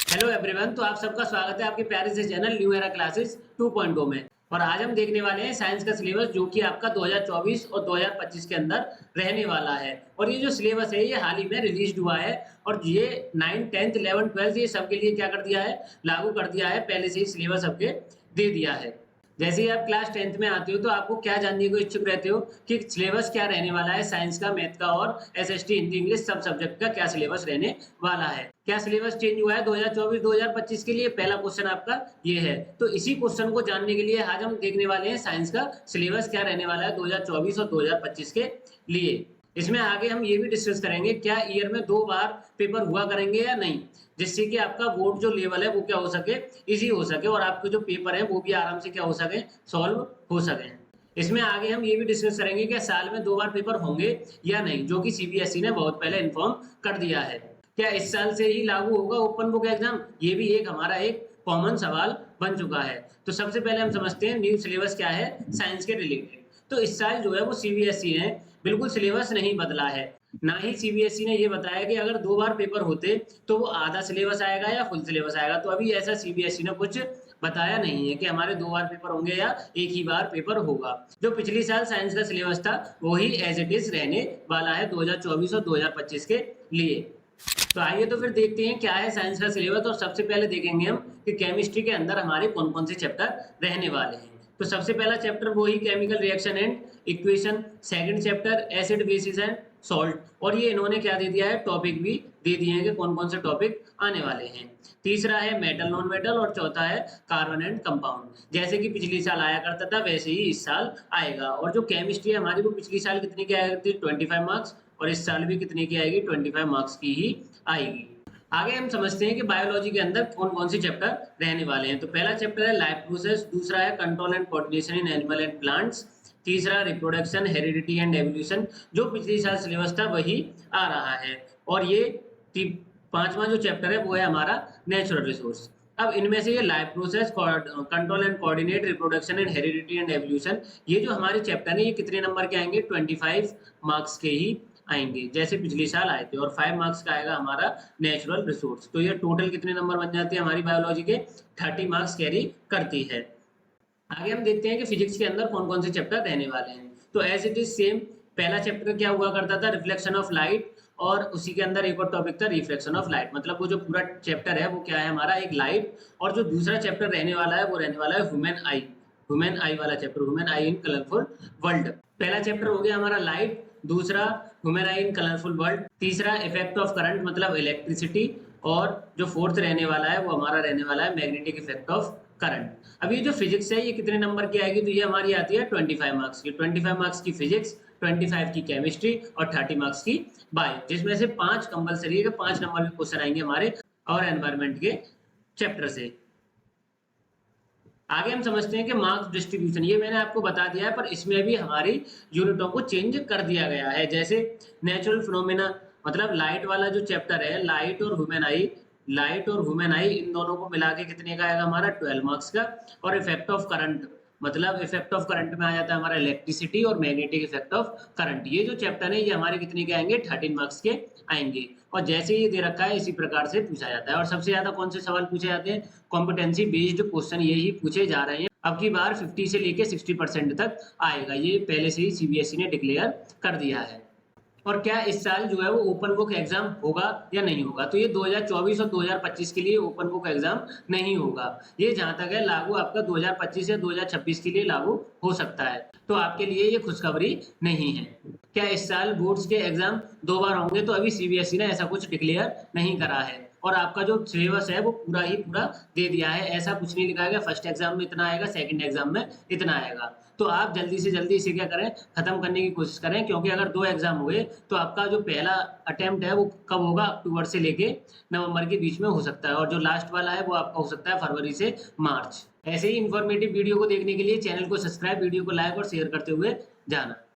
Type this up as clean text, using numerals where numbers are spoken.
Hello everyone. तो आप सबका स्वागत है आपके प्यारे से चैनल न्यू एरा क्लासेस 2.0 में। और आज हम देखने वाले हैं साइंस का सिलेबस जो कि आपका 2024 और 2025 के अंदर रहने वाला है। और ये जो सिलेबस है ये हाल ही में रिलीज हुआ है और ये 9, 10, 11, 12 ये सबके लिए क्या कर दिया है, लागू कर दिया है। पहले से ही सिलेबस सबके दे दिया है। जैसे ही आप क्लास 10th में आते हो तो आपको क्या जानने को इच्छुक रहते हो कि सिलेबस क्या रहने वाला है, साइंस का, मैथ का और एसएसटी, हिंदी, इंग्लिश सब सब्जेक्ट का क्या सिलेबस रहने वाला है। क्या सिलेबस चेंज हुआ है 2024-2025 के लिए? पहला क्वेश्चन आपका ये है। तो इसी क्वेश्चन को जानने के लिए आज हम देखने वाले हैं साइंस का सिलेबस क्या रहने वाला है 2024 और 2025 के लिए। इसमें आगे हम ये भी डिस्कस करेंगे क्या ईयर में 2 बार पेपर हुआ करेंगे या नहीं, जिससे कि आपका बोर्ड जो लेवल है वो क्या हो सके, इजी हो सके और आपके जो पेपर है वो भी आराम से क्या हो सके, सॉल्व हो सके। इसमें आगे हम ये भी डिस्कस करेंगे कि साल में 2 बार पेपर होंगे या नहीं, जो कि सीबीएसई ने बहुत पहले इन्फॉर्म कर दिया है। क्या इस साल से ही लागू होगा ओपन बुक एग्जाम? ये भी एक हमारा एक कॉमन सवाल बन चुका है। तो सबसे पहले हम समझते हैं न्यू सिलेबस क्या है साइंस के रिलेटेड। तो इस साल जो है वो सीबीएसई ने बिल्कुल सिलेबस नहीं बदला है। ना ही सीबीएसई ने ये बताया कि अगर 2 बार पेपर होते तो वो आधा सिलेबस आएगा या फुल सिलेबस आएगा। तो अभी ऐसा सीबीएसई ने कुछ बताया नहीं है कि हमारे 2 बार पेपर होंगे या एक ही बार पेपर होगा। जो पिछली साल साइंस का सिलेबस था वही एज इट इज रहने वाला है 2024 और 2025 के लिए। तो आइए तो फिर देखते हैं क्या है साइंस का सिलेबस। और सबसे पहले देखेंगे हम कि केमिस्ट्री के अंदर हमारे कौन कौन से चैप्टर रहने वाले हैं। तो सबसे पहला चैप्टर वही chemical reaction and equation. Second chapter acid basis and salt. और ये इन्होंने क्या दे दिया है, टॉपिक भी दे दिए हैं कि कौन कौन से टॉपिक आने वाले हैं। तीसरा है मेटल नॉन मेटल और चौथा है कार्बन एंड कंपाउंड। जैसे कि पिछली साल आया करता था वैसे ही इस साल आएगा। और जो केमिस्ट्री है हमारी वो पिछली साल कितनी की आया करती थी, 25 मार्क्स, और इस साल भी कितनी की आएगी, 25 मार्क्स की ही आएगी। आगे हम समझते हैं कि बायोलॉजी के अंदर कौन कौन से चैप्टर रहने वाले हैं। तो पहला चैप्टर है लाइफ प्रोसेस, दूसरा है control and coordination in animal and plants, तीसरा रिप्रोडक्शन, हेरिडिटी एंड एवोल्यूशन। जो पिछली साल सिलेबस था वही आ रहा है। और ये पांचवा जो चैप्टर है वो है हमारा नेचुरल रिसोर्स। अब इनमें से ये life process, control and coordinate, reproduction and heredity and evolution, ये जो हमारे चैप्टर है ये कितने नंबर के आएंगे, 25 मार्क्स के ही आएंगे जैसे पिछले साल आए थे। और 5 मार्क्स का आएगा हमारा नेचुरल रिसोर्स। तो ये टोटल कितने नंबर बन जाते हैं हमारी बायोलॉजी के, 30 मार्क्स कैरी करती है। आगे हम देखते हैं कि फिजिक्स के अंदर कौन कौन से चैप्टर रहने वाले हैं। तो एज इट इज सेम, पहला चैप्टर क्या हुआ करता था, रिफ्लेक्शन ऑफ लाइट, और उसी के अंदर एक और टॉपिक था रिफ्लेक्शन ऑफ लाइट। मतलब वो जो पूरा चैप्टर है वो क्या है हमारा, एक लाइट। और जो दूसरा चैप्टर रहने वाला है वो रहने वाला है ह्यूमन आई। ह्यूमन आई वाला चैप्टर, ह्यूमन आई इन कलरफुल वर्ल्ड। पहला चैप्टर हो गया हमारा लाइट, दूसरा ह्यूमन आई इन कलरफुल वर्ल्ड, तीसरा इफेक्ट ऑफ करंट मतलब इलेक्ट्रिसिटी, और जो फोर्थ रहने वाला है वो हमारा रहने वाला है मैग्नेटिक इफेक्ट ऑफ करंट। अब ये जो फिजिक्स है ये कितने नंबर की आएगी, तो ये हमारी आती है 25 मार्क्स की। 25 मार्क्स की फिजिक्स, 25 की केमिस्ट्री और 30 मार्क्स की बायो, जिसमें से 5 कंपलसरी है, 5 नंबर के क्वेश्चन आएंगे हमारे और एनवायरमेंट के चैप्टर से। आगे हम समझते हैं कि मार्क्स डिस्ट्रीब्यूशन, ये मैंने आपको बता दिया है पर इसमें भी हमारी यूनिटों को चेंज कर दिया गया है। जैसे नेचुरल फिनोमेना, मतलब लाइट वाला जो चैप्टर है, लाइट और ह्यूमन आई, लाइट और ह्यूमन आई इन दोनों को मिला के कितने का आएगा हमारा, 12 मार्क्स का। और इफेक्ट ऑफ करंट, मतलब इफेक्ट ऑफ करंट में आ जाता है हमारा इलेक्ट्रिसिटी और मैग्नेटिक इफेक्ट ऑफ करंट। ये जो चैप्टर है ये हमारे कितने के आएंगे, 13 मार्क्स के आएंगे। और जैसे ये दे रखा है इसी प्रकार से पूछा जाता है। और सबसे ज्यादा कौन से सवाल पूछे जाते हैं, कॉम्पिटेंसी बेस्ड क्वेश्चन यही पूछे जा रहे हैं। अब की बार 50 से लेके 60% तक आएगा, ये पहले से ही सीबीएसई ने डिक्लेयर कर दिया है। और क्या इस साल जो है वो ओपन बुक एग्जाम होगा या नहीं होगा, तो ये 2024 और 2025 के लिए ओपन बुक एग्जाम नहीं होगा। ये जहां तक है लागू आपका 2025 या 2026 के लिए लागू हो सकता है। तो आपके लिए ये खुशखबरी नहीं है। क्या इस साल बोर्ड्स के एग्जाम 2 बार होंगे, तो अभी सीबीएसई ने ऐसा कुछ डिक्लेयर नहीं करा है। और आपका जो सिलेबस है वो पूरा ही पूरा दे दिया है, ऐसा कुछ नहीं लिखा है फर्स्ट एग्जाम में इतना आएगा, सेकंड एग्जाम में इतना आएगा। तो आप जल्दी से जल्दी इसे क्या करें, खत्म करने की कोशिश करें, क्योंकि अगर 2 एग्जाम हुए तो आपका जो पहला अटेम्प्ट है वो कब होगा, अक्टूबर से लेके नवंबर के बीच में हो सकता है। और जो लास्ट वाला है वो आपका हो सकता है फरवरी से मार्च। ऐसे ही इन्फॉर्मेटिव वीडियो को देखने के लिए चैनल को सब्सक्राइब, वीडियो को लाइक और शेयर करते हुए जाना।